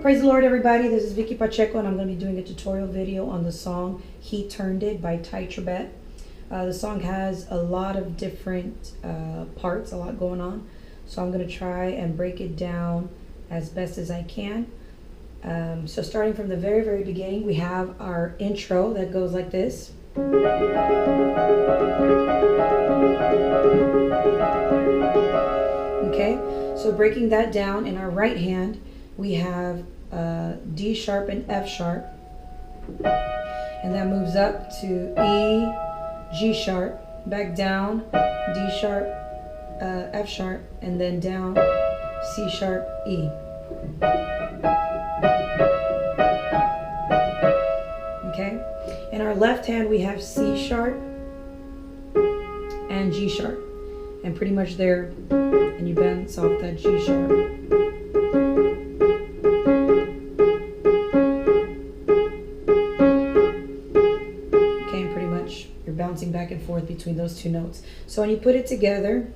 Praise the Lord, everybody. This is Vicky Pacheco, and I'm going to be doing a tutorial video on the song He Turned It by Tye Tribbett. The song has a lot of different parts, a lot going on. So I'm going to try and break it down as best as I can. So starting from the very, very beginning, we have our intro that goes like this. Okay, so breaking that down, in our right hand, we have D sharp and F sharp, and that moves up to E, G sharp, back down, D sharp, F sharp, and then down, C sharp, E. Okay, in our left hand we have C sharp and G sharp, and pretty much there, and you bounce off that G sharp. You're bouncing back and forth between those two notes. So when you put it together,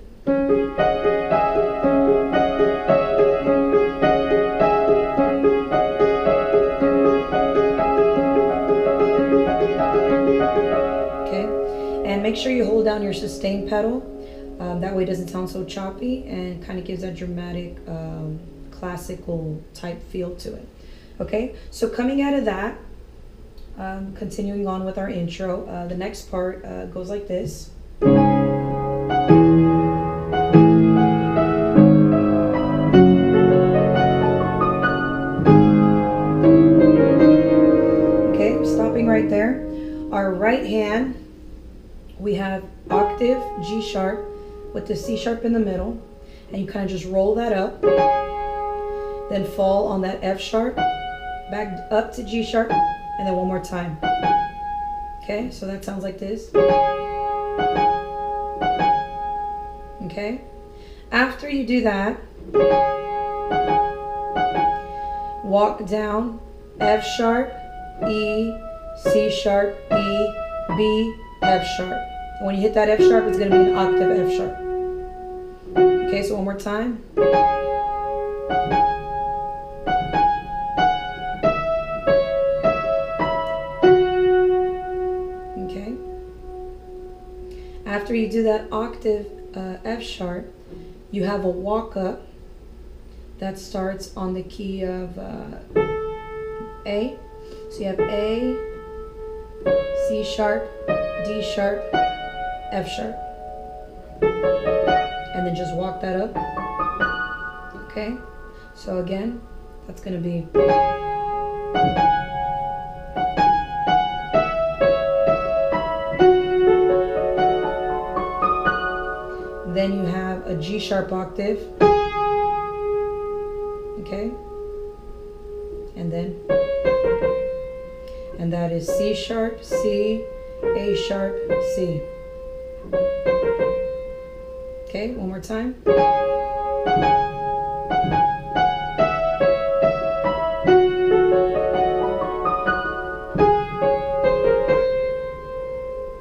okay, and make sure you hold down your sustain pedal. That way it doesn't sound so choppy and kind of gives that dramatic classical type feel to it. Okay, so coming out of that, continuing on with our intro, the next part goes like this. Okay, stopping right there. Our right hand, we have octave G sharp with the C sharp in the middle, and you kind of just roll that up, then fall on that F sharp, back up to G sharp, and then one more time. Okay, so that sounds like this. Okay, after you do that, walk down F sharp, E, C sharp, E, B, F sharp. And when you hit that F sharp, it's going to be an octave F sharp. Okay, so one more time. After you do that octave F sharp, you have a walk up that starts on the key of A. So you have A, C sharp, D sharp, F sharp, and then just walk that up. Okay, so again, that's going to be then you have a G sharp octave, okay, and that is C sharp, C, A sharp, C. Okay, one more time.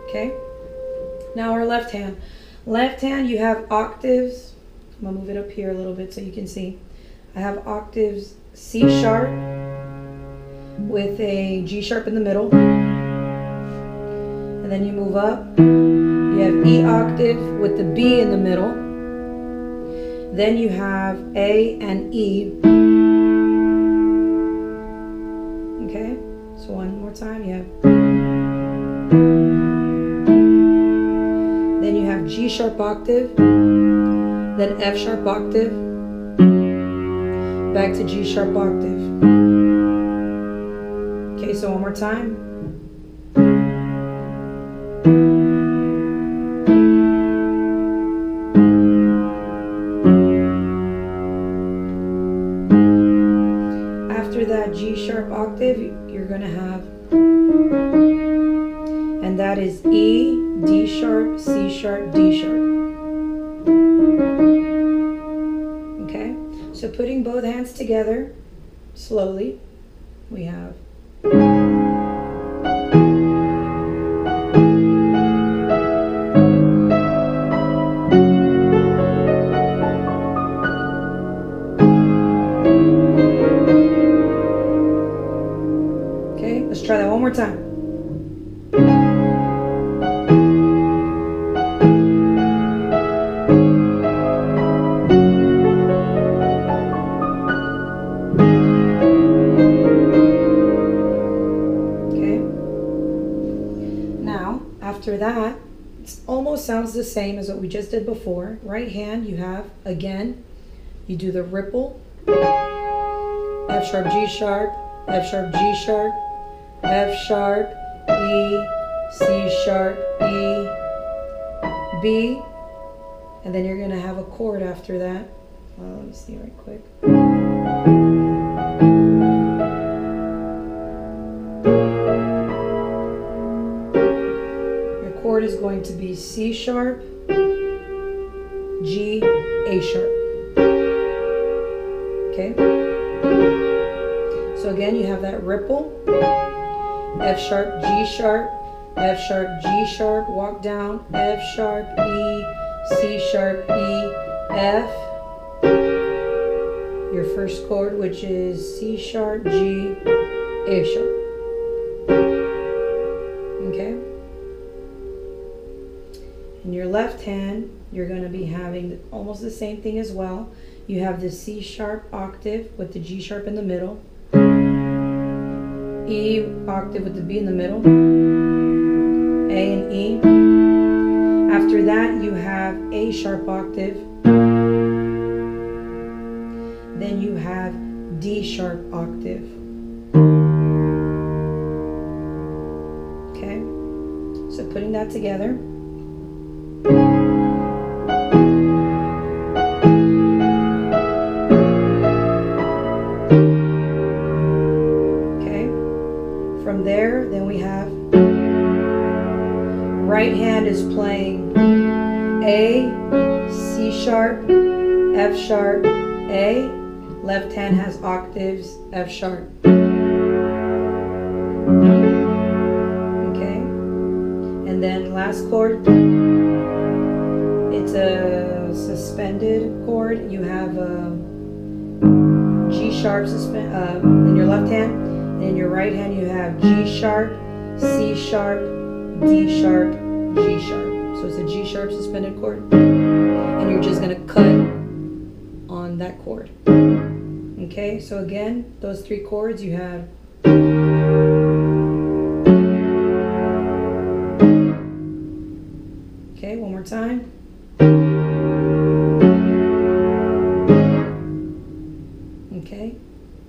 Okay, now our left hand. Left hand, you have octaves. I'm gonna move it up here a little bit so you can see. I have octaves C sharp with a G sharp in the middle. And then you move up. You have E octave with the B in the middle. Then you have A and E. Okay, so one more time. You have then you have G sharp octave, then F sharp octave, back to G sharp octave. Okay, so one more time. octave, you're going to have, and that is E, D sharp, C sharp, D sharp. Okay, so putting both hands together slowly, we have. Let's try that one more time. Okay. Now, after that, it almost sounds the same as what we just did before. Right hand, you have, again, you do the ripple. F sharp, G sharp, F sharp, G sharp, F sharp, E, C sharp, E, B, and then you're going to have a chord after that. Let me see right quick. Your chord is going to be C sharp, G, A sharp. Okay? So again, you have that ripple. F sharp, G sharp, F sharp, G sharp, walk down, F sharp, E, C sharp, E, F. Your first chord, which is C sharp, G, A sharp. Okay? In your left hand, you're going to be having almost the same thing as well. You have the C sharp octave with the G sharp in the middle. E octave with the B in the middle, A and E. After that, you have A sharp octave. Then you have D sharp octave. Okay, so putting that together. From there, then we have right hand is playing A, C sharp, F sharp, A. Left hand has octaves, F sharp. Okay. And then last chord, it's a suspended chord. You have a G sharp in your left hand. In your right hand, you have G sharp, C sharp, D sharp, G sharp. So it's a G sharp suspended chord. And you're just going to cut on that chord. Okay, so again, those three chords you have. Okay, one more time. Okay,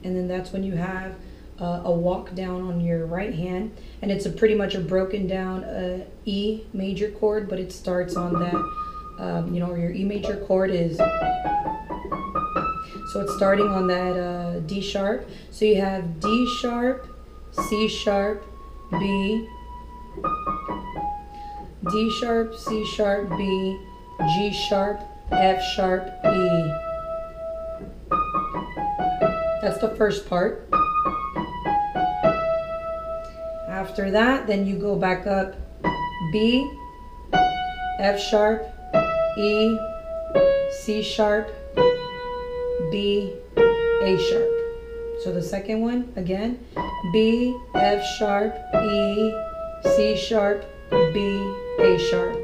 and then that's when you have a walk down on your right hand, and it's pretty much a broken down E major chord, but it starts on that, your E major chord is, so it's starting on that D sharp. So you have D sharp, C sharp, B, D sharp, C sharp, B, G sharp, F sharp, E. That's the first part. After that, then you go back up B, F sharp, E, C sharp, B, A sharp. So the second one, again, B, F sharp, E, C sharp, B, A sharp.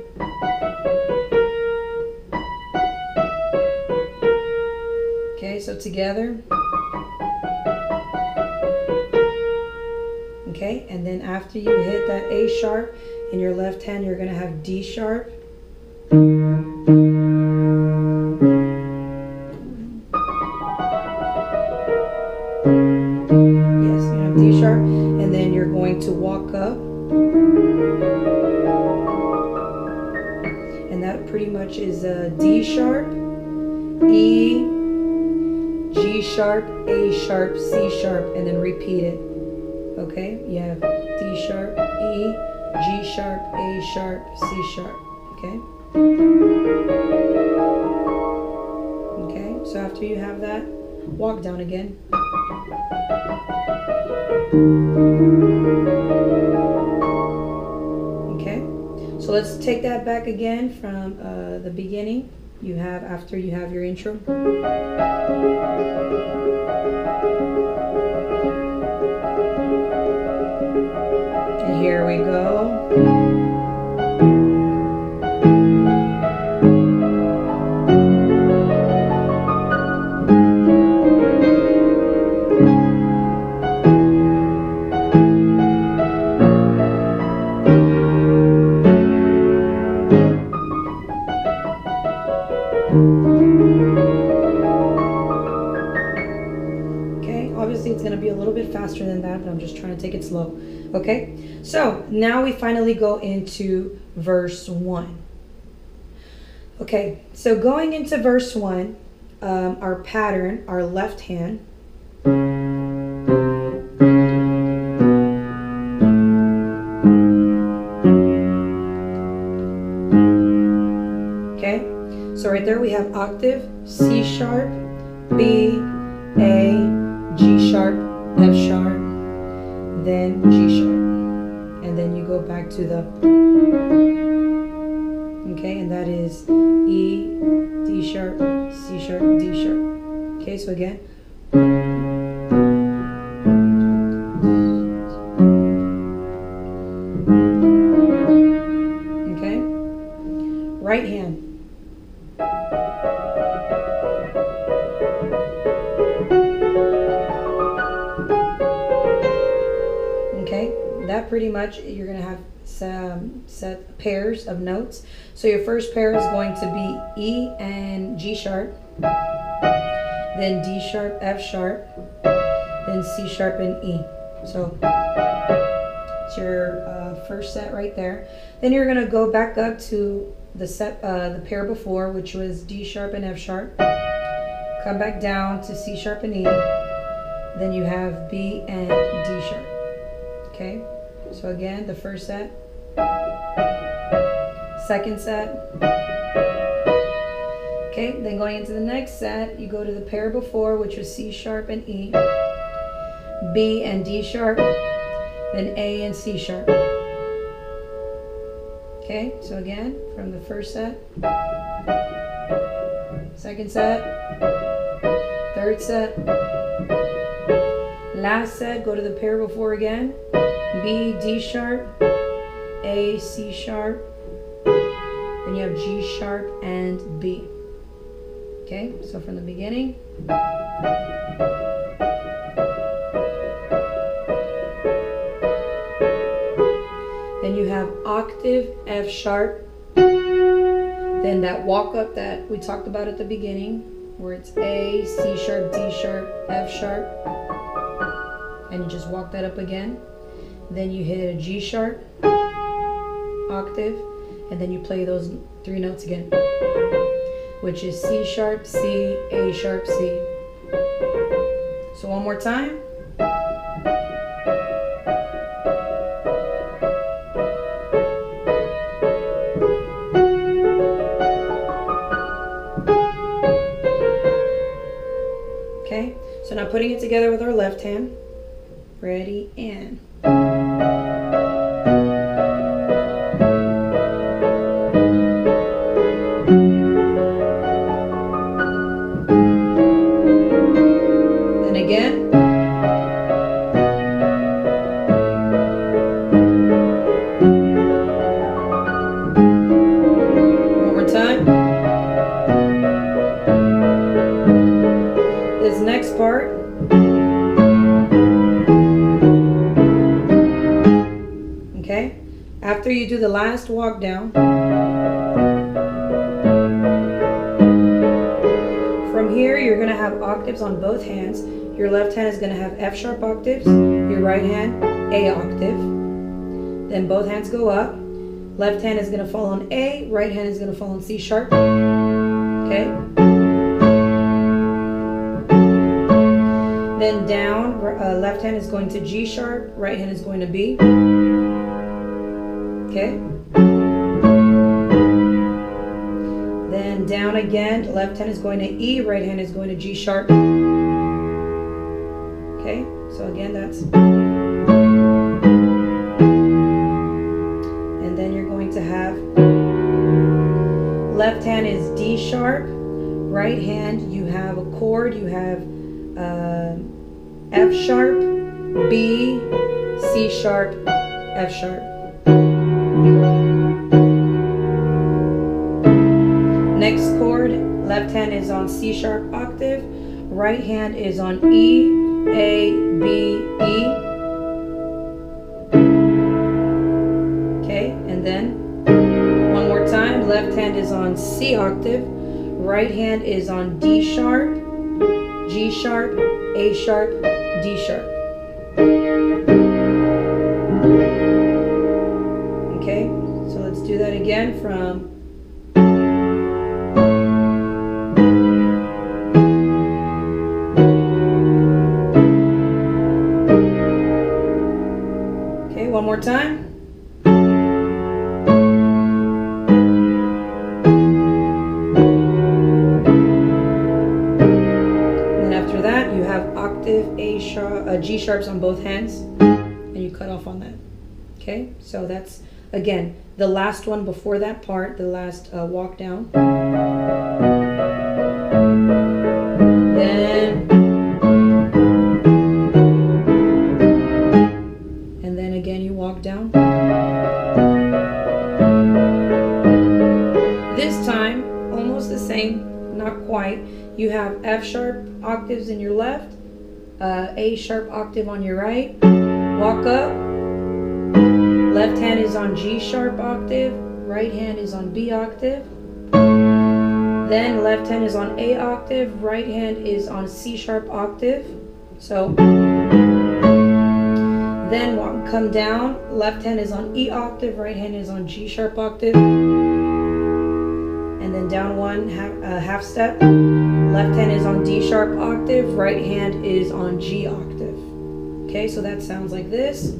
Okay, so together. Okay, and then after you hit that A sharp, in your left hand you're going to have D sharp. Yes, you have D sharp, and then you're going to walk up. And that pretty much is D sharp, E, G sharp, A sharp, C sharp, and then repeat it. Okay, you have D sharp, E, G sharp, A sharp, C sharp. Okay. Okay, so after you have that, walk down again. Okay, so let's take that back again from the beginning. You have, after you have your intro. And here we go. It's going to be a little bit faster than that, but I'm just trying to take it slow. Okay, so now we finally go into verse 1. Okay, so going into verse 1, our pattern, our left hand, okay, so right there we have octave, C sharp, B, A, G sharp, F sharp, then G sharp, and then you go back to the, okay, and that is E, D sharp, C sharp, D sharp. Okay, so again, okay, right hand. That pretty much, you're going to have some set pairs of notes. So your first pair is going to be E and G sharp, then D sharp, F sharp, then C sharp and E. So it's your first set right there. Then you're going to go back up to the set, the pair before, which was D sharp and F sharp. Come back down to C sharp and E. Then you have B and D sharp. Okay. So again, the first set, second set. Okay, then going into the next set, you go to the pair before, which was C sharp and E, B and D sharp, then A and C sharp. Okay, so again, from the first set, second set, third set, last set, go to the pair before again. B, D sharp, A, C sharp, then you have G sharp and B. Okay, so from the beginning. Then you have octave, F sharp, then that walk up that we talked about at the beginning, where it's A, C sharp, D sharp, F sharp, and you just walk that up again. Then you hit a G sharp, octave, and then you play those 3 notes again, which is C sharp, C, A sharp, C. So one more time. Okay, so now putting it together with our left hand. Ready, and then again. One more time. This next part. Okay, after you do the last walk down, from here you're going to have octaves on both hands. Your left hand is going to have F sharp octaves, your right hand A octave. Then both hands go up. Left hand is going to fall on A, right hand is going to fall on C sharp. Okay. Then down, left hand is going to G sharp, right hand is going to B. Okay. Then down again, left hand is going to E, right hand is going to G sharp. Okay, so again that's. And then you're going to have, left hand is D sharp, right hand you have a chord, you have F sharp, B, C sharp, F sharp. Next chord, left hand is on C sharp octave, right hand is on E, A, B, E. Okay, and then one more time, left hand is on C octave, right hand is on D sharp, G sharp, A sharp, D sharp. Okay, so let's do that again from one more time. And then after that, you have octave A sharp, G sharps on both hands, and you cut off on that. Okay, so that's again the last one before that part, the last walk down. Then. Down. This time, almost the same, not quite. You have F sharp octaves in your left, A sharp octave on your right. Walk up. Left hand is on G sharp octave, right hand is on B octave. Then left hand is on A octave, right hand is on C sharp octave. So then come down, left hand is on E octave, right hand is on G sharp octave. And then down one half step, left hand is on D sharp octave, right hand is on G octave. Okay, so that sounds like this.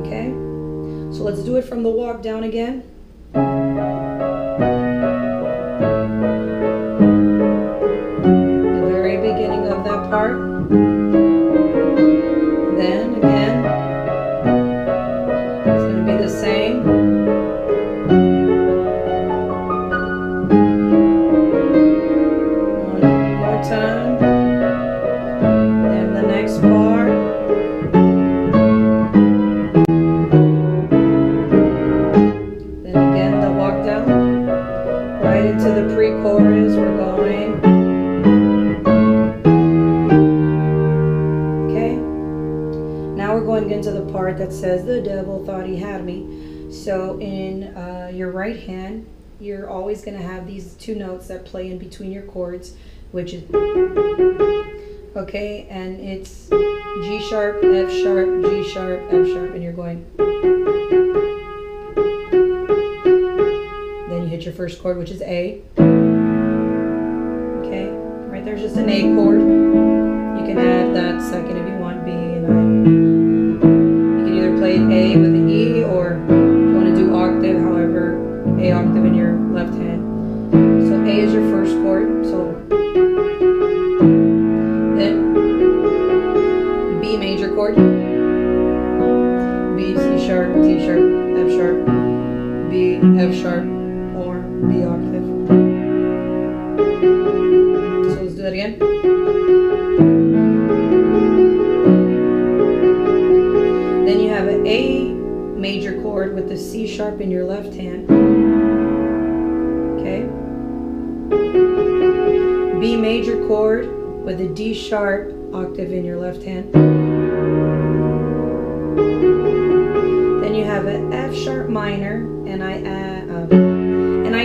Okay, so let's do it from the walk down again. Part. Then again, it's going to be the same. One more time. Then the next part. Then again the walk down. Right into the pre-chorus we're going. Into the part that says the devil thought he had me. So in your right hand, you're always going to have these two notes that play in between your chords, which is okay, and it's G sharp, F sharp, G sharp, F sharp, and you're going. Then you hit your first chord, which is A. Okay, right there's just an A chord. You can add that second if you want, B and I. Play A with an E, or if you want to do octave, however, A octave in your left hand. So A is your first chord. So then B major chord, B, C sharp, D sharp, F sharp, B, F sharp, or B octave. So let's do that again. Then you have an A major chord with the C sharp in your left hand. Okay. B major chord with a D sharp octave in your left hand. Then you have an F sharp minor, and I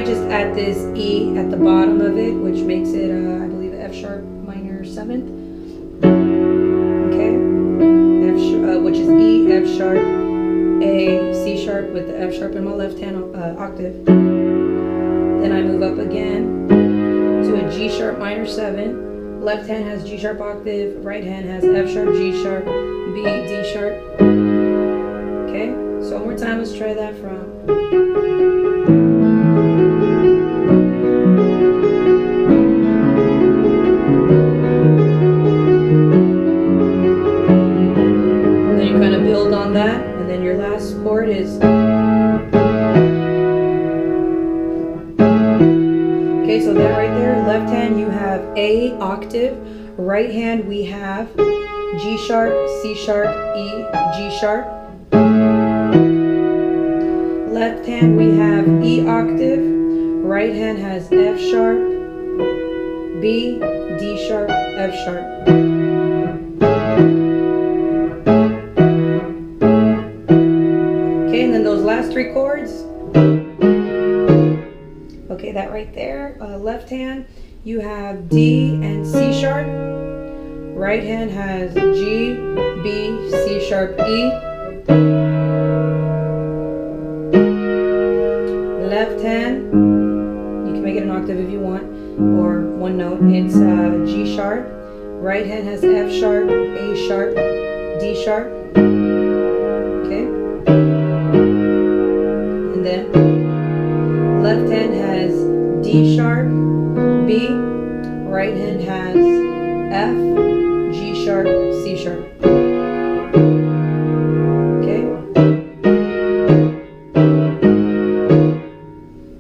just add this E at the bottom of it, which makes it I believe F sharp minor 7th. Okay. Which is E, F sharp, A, C sharp with the F sharp in my left hand octave. Then I move up again to a G sharp minor 7. Left hand has G sharp octave, right hand has F sharp, G sharp, B, D sharp. Okay, so one more time, let's try that from. Then you kind of build on that, and then your last chord is. Okay, so that right there, left hand you have A octave, right hand we have G sharp, C sharp, E, G sharp. Left hand we have E octave, right hand has F sharp, B, D sharp, F sharp. Okay, and then those last three chords. Okay, that right there, left hand, you have D and C sharp. Right hand has G, B, C sharp, E. Left hand, you can make it an octave if you want, or one note, it's G sharp. Right hand has F sharp, A sharp, D sharp. Okay. And then left hand has D sharp, B, right hand has F, G sharp, C sharp. Okay.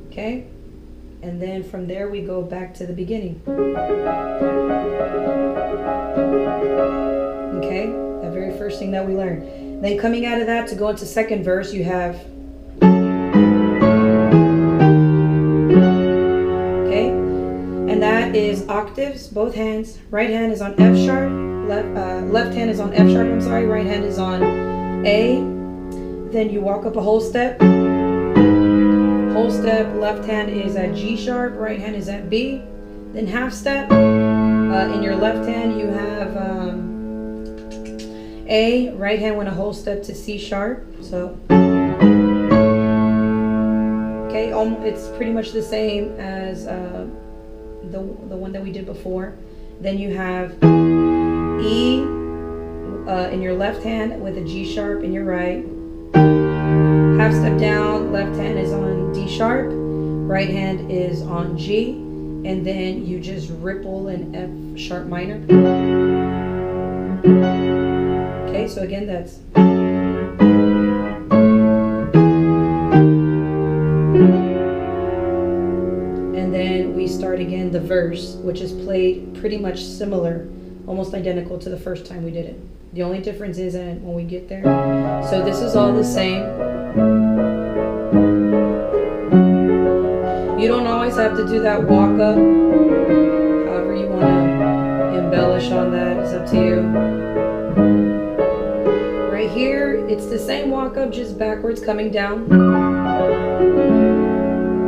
Okay. And then from there we go back to the beginning. Okay, that very first thing that we learned. Then coming out of that to go into second verse, you have. That is octaves, both hands. Right hand is on F sharp, left hand is on F sharp, I'm sorry, right hand is on A. Then you walk up a whole step. Whole step, left hand is at G sharp, right hand is at B. Then half step, in your left hand you have A, right hand went a whole step to C sharp. So, okay, it's pretty much the same as the one that we did before. Then you have E in your left hand with a G sharp in your right. Half step down, left hand is on D sharp, right hand is on G, and then you just ripple an F sharp minor. Okay, so again that's. Start again the verse, which is played pretty much similar, almost identical to the first time we did it. The only difference is when we get there. So this is all the same. You don't always have to do that walk up. However you want to embellish on that, it's up to you. Right here, it's the same walk up, just backwards coming down.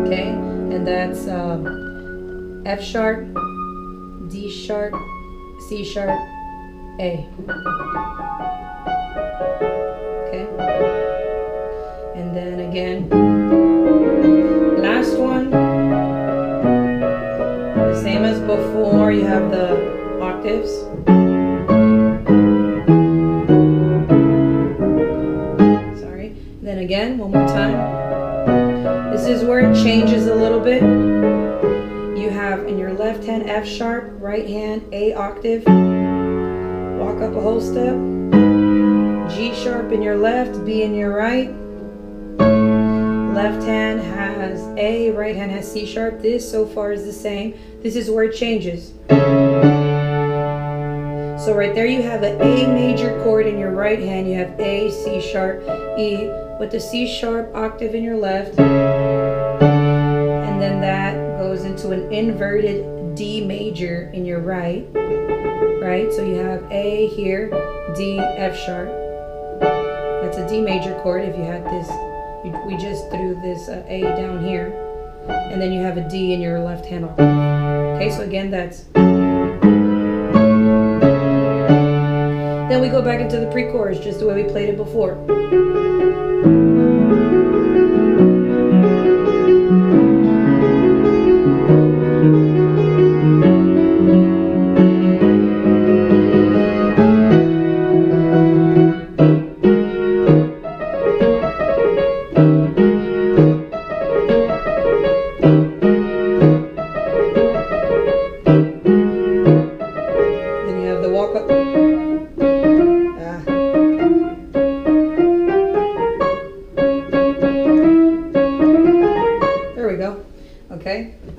Okay, and that's F sharp, D sharp, C sharp, A. Okay. And then again, last one, the same as before, you have the octaves. Sorry. Then again, one more time. This is where it changes a little bit. You have in your left hand F sharp, right hand A octave, walk up a whole step, G sharp in your left, B in your right, left hand has A, right hand has C sharp. This so far is the same. This is where it changes. So right there you have an A major chord in your right hand, you have A, C sharp, E, with the C sharp octave in your left, and then that goes into an inverted D major in your right, so you have A here, D, F sharp. That's a D major chord. If you had this, we just threw this A down here, and then you have a D in your left hand octave. Okay, so again that's. Then we go back into the pre-chorus just the way we played it before.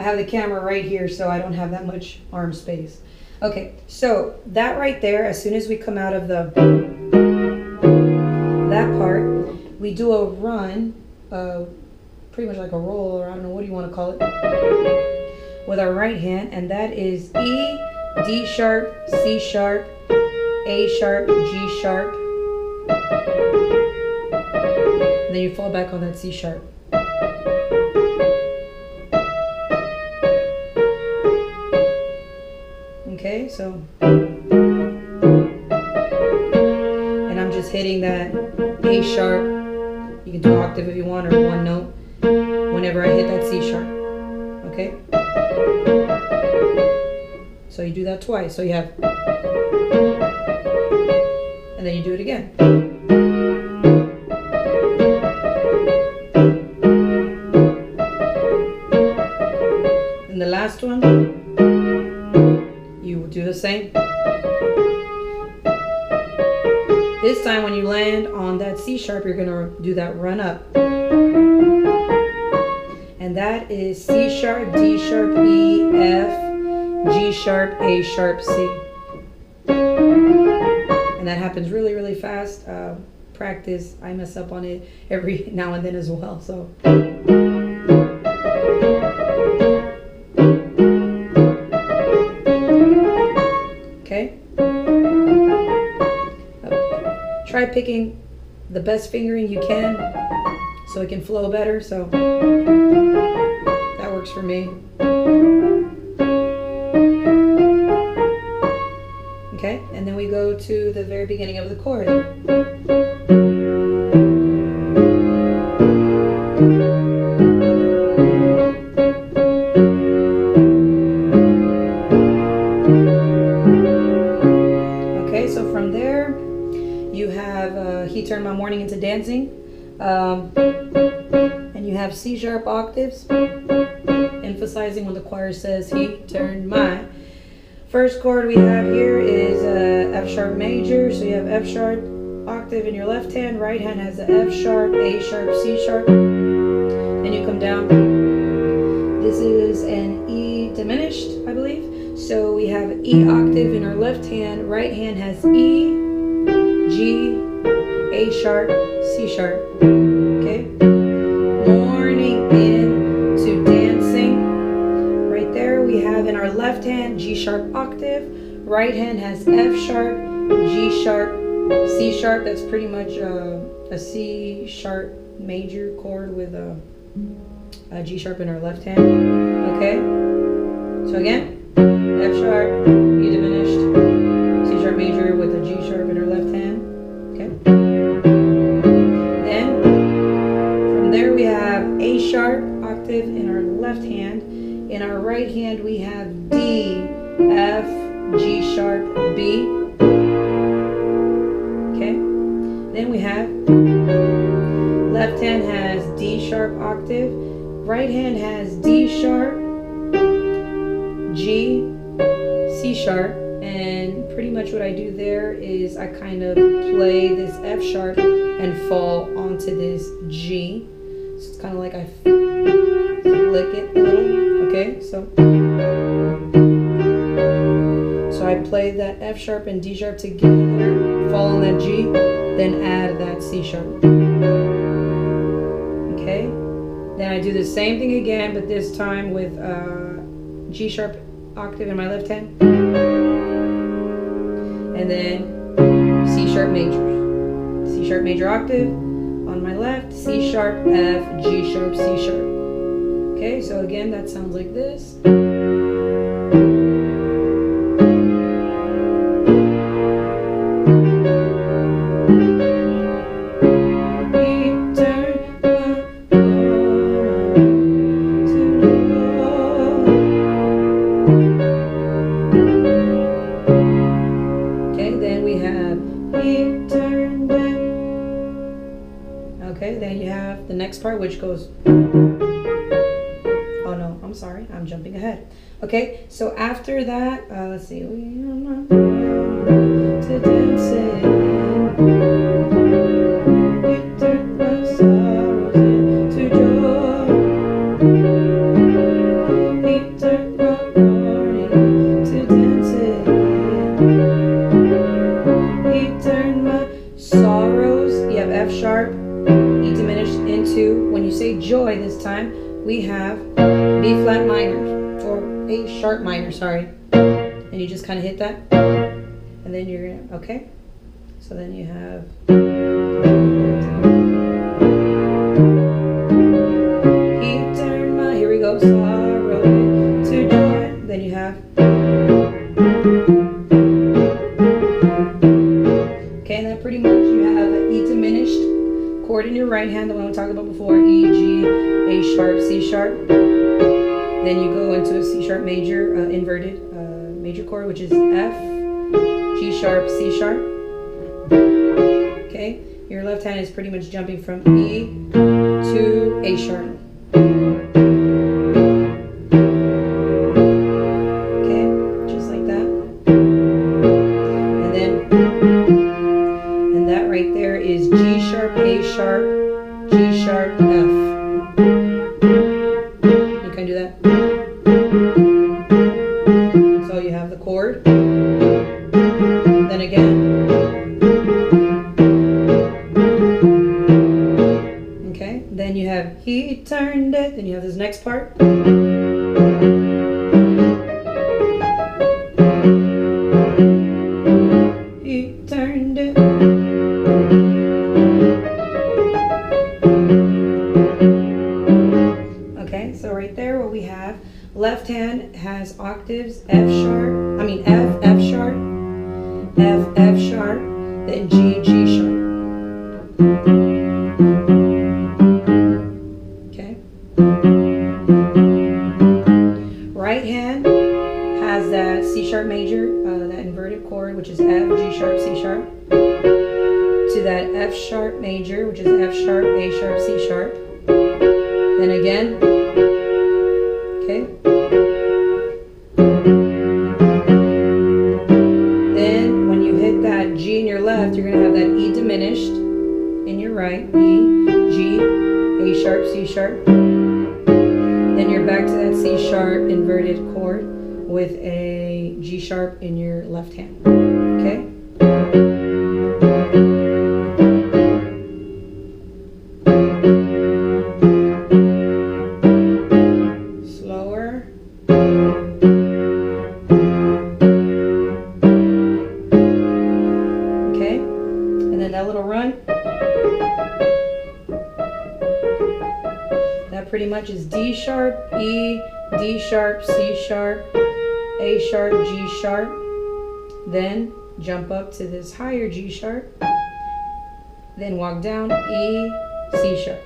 have the camera right here, so I don't have that much arm space. Okay, so that right there, as soon as we come out of that part, we do a run, pretty much like a roll, or I don't know, what do you want to call it, with our right hand, and that is E, D sharp, C sharp, A sharp, G sharp, and then you fall back on that C sharp. Okay, so, and I'm just hitting that A sharp. You can do octave if you want, or one note, whenever I hit that C sharp. Okay? So you do that twice. So you have, and then you do it again. And the last one, you do the same. This time when you land on that C sharp, you're gonna do that run up. And that is C sharp, D sharp, E, F, G sharp, A sharp, C. And that happens really, really fast. Practice, I mess up on it every now and then as well, so. Okay. Try picking the best fingering you can so it can flow better, so that works for me. Okay, and then we go to the very beginning of the chord. Okay, so from there you have He Turned My Morning Into Dancing, and you have C sharp octaves, emphasizing when the choir says He turned my. First chord we have here is F sharp major, so you have F sharp octave in your left hand, right hand has the F sharp, A sharp, C sharp, then you come down. This is an E diminished, I believe, so we have E octave in our left hand, right hand has E, G, A sharp, C sharp. Okay, morning into dancing. Right there we have in our left hand G sharp octave, right hand has F sharp, G sharp, C sharp. That's pretty much a C sharp major chord with a G sharp in our left hand. Okay, so again, F sharp, E diminished, C sharp major with a G sharp in our left hand. Okay, then from there we have A sharp octave in our left hand. In our right hand we have D, F, G sharp, B. Okay, then we have left hand has D sharp octave, right hand has D sharp, G, C sharp, and pretty much what I do there is I kind of play this F sharp and fall onto this G. So it's kind of like I flick it a little. Okay, so I play that F sharp and D sharp together, fall on that G, then add that C sharp. Okay, then I do the same thing again, but this time with G sharp octave in my left hand, and then C sharp major octave on my left, C sharp, F, G sharp, C sharp. Okay, so again, that sounds like this. Okay, then we have He turned it. Okay, then you have the next part, which goes. Oh no, I'm sorry, I'm jumping ahead. Okay, so after that, let's see. We are not to dancing. You turn my sorrows into joy. He into, when you say joy this time, we have B flat minor, or A sharp minor, sorry. And you just kind of hit that. And then you're going to, okay. So then you have, he turned my, here we go, sorrow to joy. Then you have, okay, and then pretty much you have an E diminished chord in your right hand, the one we talked about before, E, G, A sharp, C sharp. Then you go into a C sharp major, inverted major chord, which is F, G sharp, C sharp. Okay, your left hand is pretty much jumping from E to A sharp. Okay, just like that. And that right there is G sharp, A sharp, G sharp, F. You can do that. So you have the chord. Then again. Okay, then you have he turned it. Then you have this next part. He turned it. Okay, so right there what we have, left hand has octaves F sharp, F, F sharp, F, F sharp, then G, G sharp. Okay. Right hand has that C sharp major, that inverted chord, which is F, G sharp, C sharp, to that F sharp major, which is F sharp, A sharp, C sharp. Then again, okay. Then when you hit that G in your left, you're going to have that E diminished in your right, E, G, A sharp, C sharp. Then you're back to that C sharp inverted chord with a G sharp in your left hand. Okay? Slower. Okay? And then that little run. That pretty much is D sharp, E, D sharp, C sharp, A sharp, G sharp. Then jump up to this higher G sharp. Then walk down E, C sharp.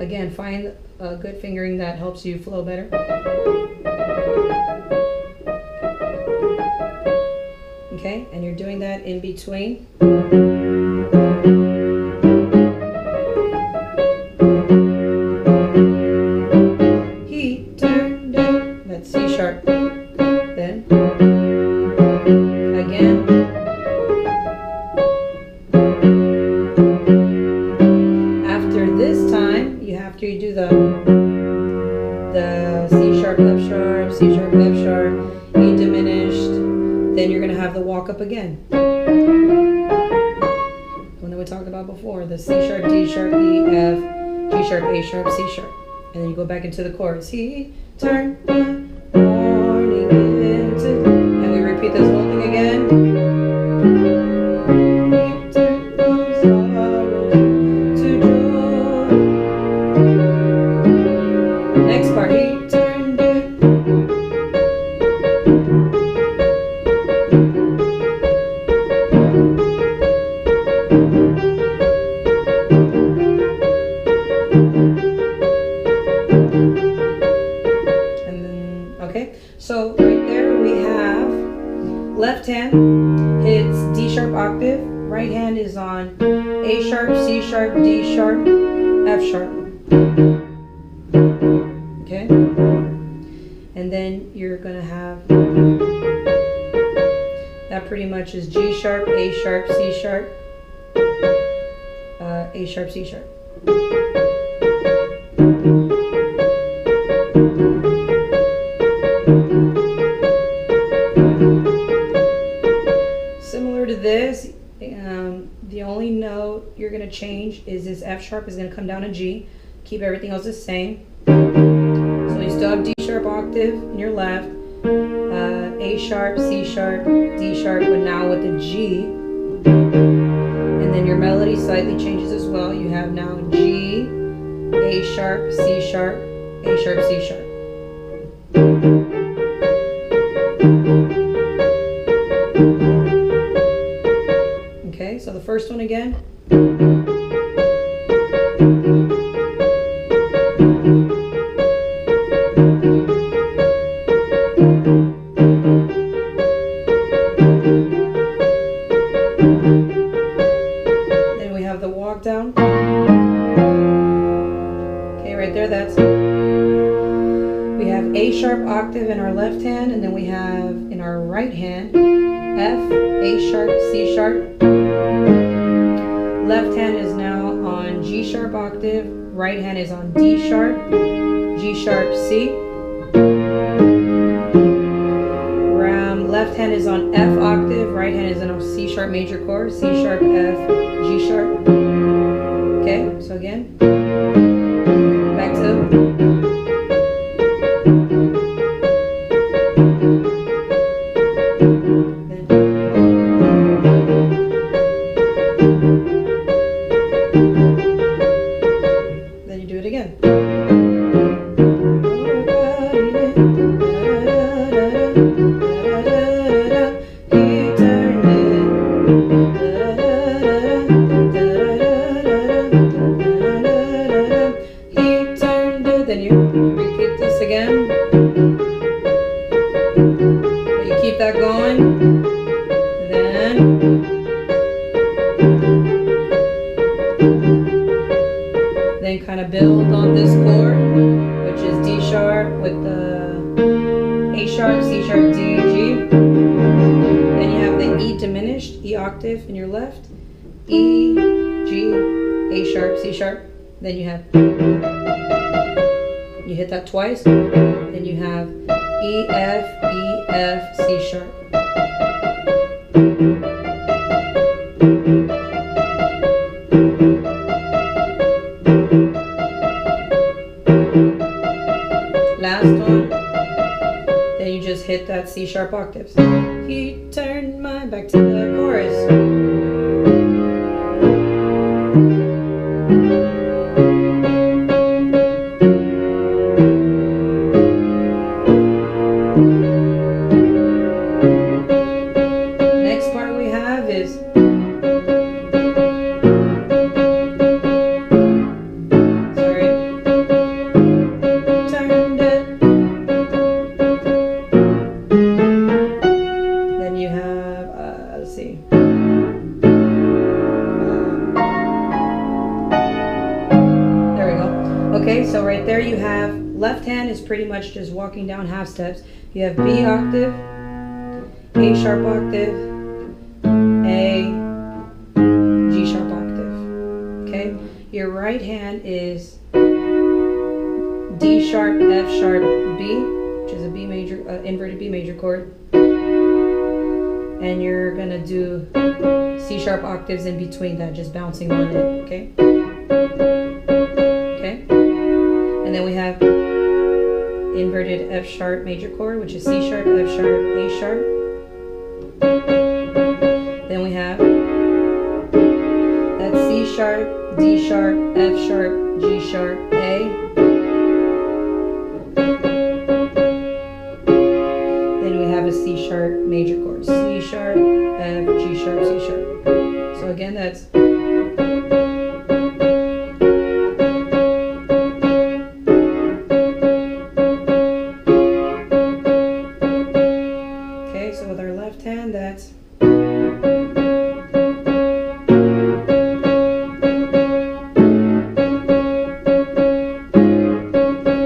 Again, find a good fingering that helps you flow better. Okay, and you're doing that in between. He turned it, that's C sharp. Then, again. After this time, after you do the C sharp, F sharp, C sharp, F sharp, E diminished, then you're going to have the walk up again. One that we talked about before, the C sharp, D sharp, E, F, G sharp, A sharp, C sharp. And then you go back into the chorus. He turned my morning into, and we repeat this whole thing again. He turned my sorrows to joy. Next part, he turned it. So right there we have left hand hits D sharp octave, right hand is on A sharp, C sharp, D sharp, F sharp. Okay? And then you're gonna have, that pretty much is G sharp, A sharp, C sharp, A sharp, C sharp. to change is this F sharp is going to come down to G. Keep everything else the same. So you still have D sharp octave in your left, A sharp, C sharp, D sharp, but now with the G. And then your melody slightly changes as well. You have now G, A sharp, C sharp, A sharp, C sharp. Okay, so the first one again. Then we have the walk down. Okay, right there, that's, we have A sharp octave in our left hand, and then we have in our right hand F, A sharp, C sharp. Left hand is now on G sharp octave, right hand is on D sharp, G sharp, C. Left hand is on F octave, right hand is on C sharp major chord, C sharp, F, G sharp. Okay, so again, back to. Then you do it again. Then you repeat this again. But you keep that going. Then kind of build on this chord, which is D sharp with the A sharp, C sharp, D, G. Then you have the E diminished, E octave in your left, E, G, A sharp, C sharp. Then you have, you hit that twice, then you have E, F, C sharp. Last one, then you just hit that C sharp octaves. He turned my back to the chorus. Okay, so right there you have left hand is pretty much just walking down half steps. You have B octave, A sharp octave, A, G sharp octave. Okay, your right hand is D sharp, F sharp, B, which is a B major, inverted B major chord. And you're gonna do C sharp octaves in between that, just bouncing on it. Okay. Okay. And then we have inverted F sharp major chord, which is C sharp, F sharp, A sharp. Then we have that C sharp, D sharp, F sharp, G sharp, A. Then we have a C sharp major chord, C sharp, F, G sharp, C sharp. So again, that's that's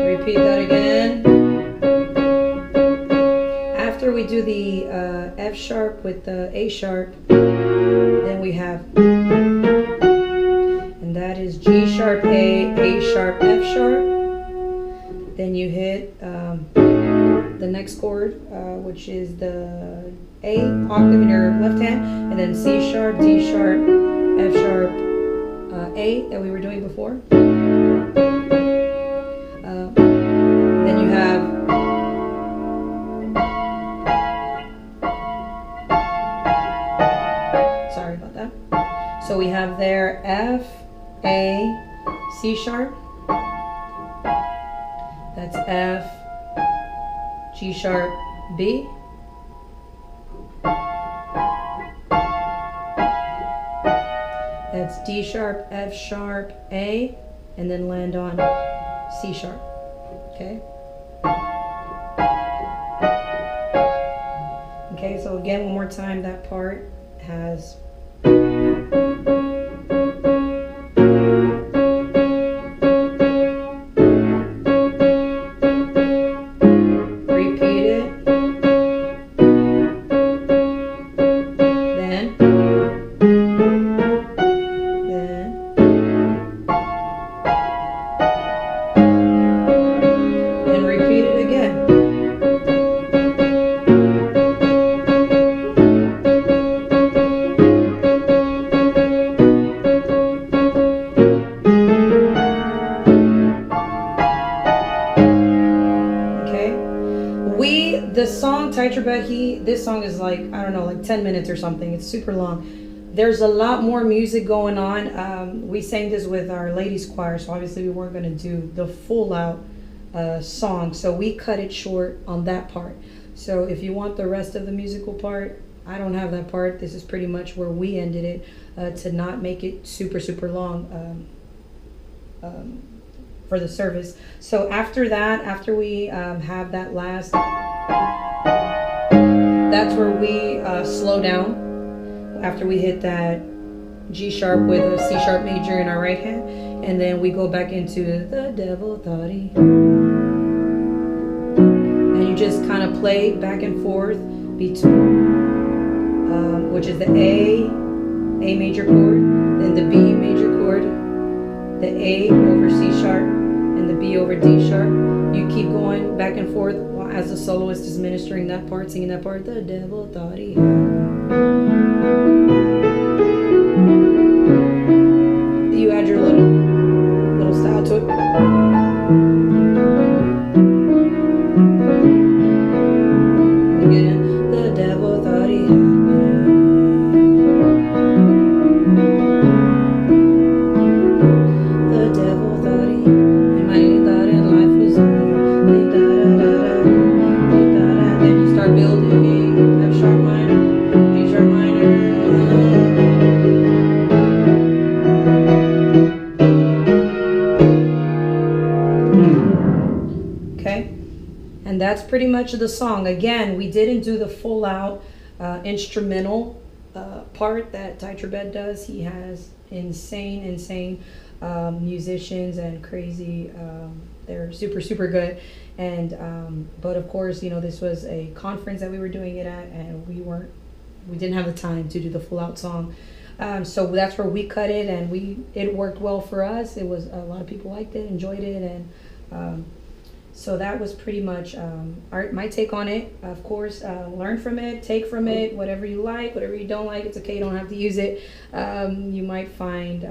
repeat that again. After we do the F sharp with the A sharp, then we have, and that is G sharp, A sharp, F sharp. Then you hit the next chord, which is the A octave in your left hand, and then C sharp, D sharp, F sharp, A that we were doing before. Then you have sorry about that. So we have there F, A, C sharp. That's F, G sharp, B. That's D sharp, F sharp, A, and then land on C sharp. Okay? Okay, so again, one more time, that part has the song Tye Tribbett, this song is like, I don't know, like 10 minutes or something. It's super long. There's a lot more music going on. We sang this with our ladies choir, so obviously we weren't going to do the full out song. So we cut it short on that part. So if you want the rest of the musical part, I don't have that part. This is pretty much where we ended it, to not make it super, super long for the service. So after that, after we have that last, that's where we slow down. After we hit that G sharp with a C sharp major in our right hand, and then we go back into the devil thought he, and you just kind of play back and forth between, which is the A major chord, then the B major chord, the A over C sharp, and the B over D sharp. You keep going back and forth as the soloist is ministering that part, singing that part. The devil thought he you add your little style to it. Again, the devil thought he had me. The devil thought he thought his life was over. Then you start building F sharp minor, G sharp minor. And that's pretty much the song. Again, we didn't do the full out instrumental part that Tye Tribbett does. He has insane musicians and crazy, they're super good. And but of course, you know, this was a conference that we were doing it at, and we didn't have the time to do the full out song. So that's where we cut it, and it worked well for us. It was, a lot of people liked it, enjoyed it, and so that was pretty much my take on it. Of course, learn from it, take from it, whatever you like, whatever you don't like, it's okay, you don't have to use it. You might find,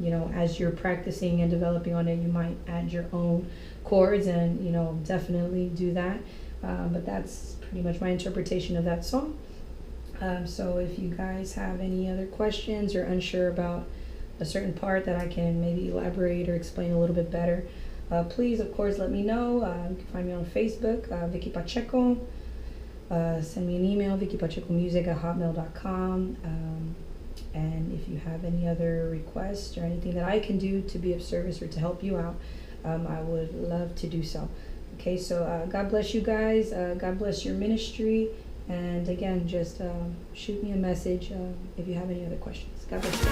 you know, as you're practicing and developing on it, you might add your own chords, and, you know, definitely do that. But that's pretty much my interpretation of that song. So if you guys have any other questions or unsure about a certain part that I can maybe elaborate or explain a little bit better, please, of course, let me know. You can find me on Facebook, Vicky Pacheco. Send me an email, vickypachecomusic@hotmail.com. And if you have any other requests or anything that I can do to be of service or to help you out, I would love to do so. Okay, so God bless you guys. God bless your ministry. And again, just shoot me a message if you have any other questions. God bless you.